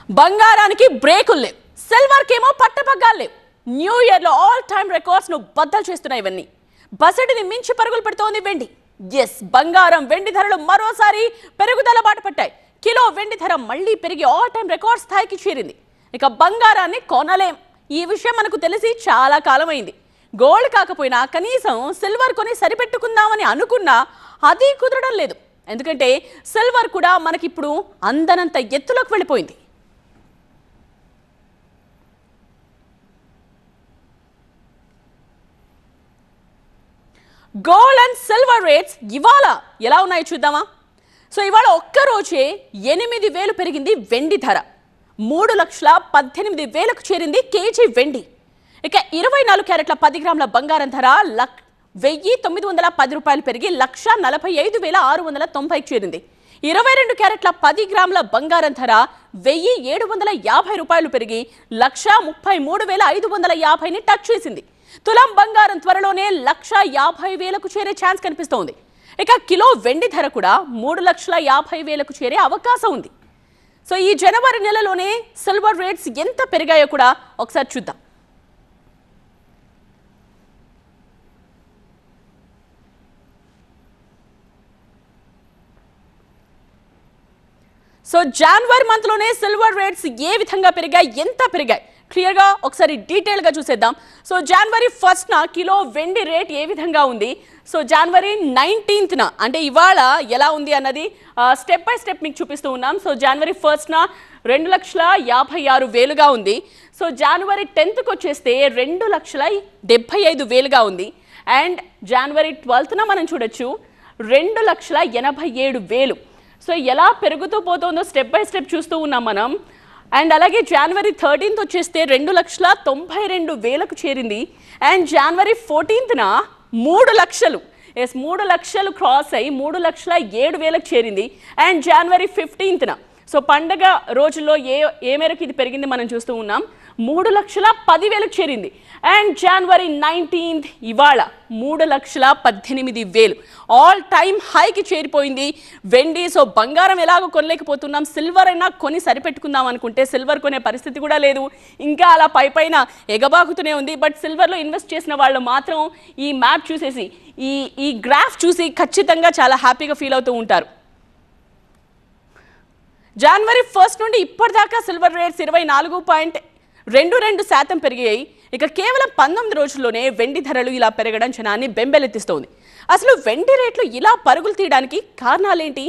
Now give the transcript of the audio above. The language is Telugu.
బంగారానికి బ్రేకులు లేవు, సిల్వర్ కేమో పట్టపగ్గాలు లేవు. న్యూ ఇయర్ లో ఆల్ టైమ్ రికార్డ్స్ ను బద్దలు చేస్తున్నాయి ఇవన్నీ. బసడిని మించి పరుగులు పెడుతోంది వెండి. బంగారం వెండి ధరలు మరోసారి పెరుగుదల బాట పట్టాయి. కిలో వెండి ధర మళ్లీ పెరిగి ఆల్ టైమ్ రికార్డ్ స్థాయికి చేరింది. ఇక బంగారాన్ని కొనలేం, ఈ విషయం మనకు తెలిసి చాలా కాలం అయింది. గోల్డ్ కాకపోయినా కనీసం సిల్వర్ కొని సరిపెట్టుకుందామని అనుకున్నా అది కుదరడం లేదు. ఎందుకంటే సిల్వర్ కూడా మనకిప్పుడు అందనంత ఎత్తులోకి వెళ్ళిపోయింది. గోల్డ్ అండ్ సిల్వర్ రేట్స్ ఇవాళ ఎలా ఉన్నాయో చూద్దామా. ఇవాళ ఒక్కరోజే 8,000 పెరిగింది వెండి ధర. 3,18,000కు చేరింది కేజీ వెండి. ఇక 24 క్యారెట్ల 10 గ్రాముల బంగారం ధర 1,910 రూపాయలు పెరిగి 1,45,690కి చేరింది. 22 క్యారెట్ల 10 గ్రాముల బంగారం ధర 1,750 రూపాయలు పెరిగి 1,33,550ని టచ్ చేసింది. తులం బంగారం త్వరలోనే 1,50,000కు చేరే ఛాన్స్ కనిపిస్తోంది. ఇక కిలో వెండి ధర కూడా 3,50,000కు చేరే అవకాశం ఉంది. ఈ జనవరి నెలలోనే సిల్వర్ రేట్స్ ఎంత పెరిగాయో కూడా ఒకసారి చూద్దాం. జనవరి మంత్ లోనే సిల్వర్ రేట్స్ ఏ విధంగా పెరిగాయి, ఎంత పెరిగాయి క్లియర్ గా ఒకసారి డీటెయిల్ గా చూసేద్దాం. జనవరి 1న కిలో వెండి రేట్ ఏ విధంగా ఉంది, జనవరి 19న అంటే ఇవాళ ఎలా ఉంది అన్నది స్టెప్ బై స్టెప్ మీకు చూపిస్తూ ఉన్నాం. జనవరి 1న 2,56,000గా ఉంది. జనవరి 10కు వచ్చేస్తే 2,75,000గా ఉంది. అండ్ జనవరి 12న మనం చూడొచ్చు 2,87,000. ఎలా పెరుగుతూ పోతుందో స్టెప్ బై స్టెప్ చూస్తూ ఉన్నాం మనం. అండ్ అలాగే జనవరి 13th వచ్చేస్తే 2,92,000కు చేరింది. అండ్ జనవరి 14న 3 లక్షలు 3 లక్షలు క్రాస్ అయ్యి 3,07,000కు చేరింది. అండ్ జనవరి 15న పండగ రోజుల్లో ఏ మేరకు ఇది పెరిగింది మనం చూస్తూ ఉన్నాం, 3,10,000కు చేరింది. అండ్ జనవరి 19th ఇవాళ 3,18,000 ఆల్ టైమ్ హైకి చేరిపోయింది వెండి. బంగారం ఎలాగో కొనలేకపోతున్నాం, సిల్వర్ అయినా కొని సరిపెట్టుకుందాం అనుకుంటే సిల్వర్ కొనే పరిస్థితి కూడా లేదు. ఇంకా అలా పైన ఎగబాకుతూనే ఉంది. బట్ సిల్వర్లో ఇన్వెస్ట్ చేసిన వాళ్ళు మాత్రం ఈ మ్యాప్ చూసేసి ఈ గ్రాఫ్ చూసి ఖచ్చితంగా చాలా హ్యాపీగా ఫీల్ అవుతూ ఉంటారు. జనవరి 1st నుండి ఇప్పటిదాకా సిల్వర్ రేట్స్ 24.22% పెరిగాయి. ఇక కేవలం 19 రోజుల్లోనే వెండి ధరలు ఇలా పెరగడం జనాన్ని బెంబెలెత్తిస్తోంది. అసలు వెండి రేట్లు ఇలా పరుగులు తీయడానికి కారణాలేంటి?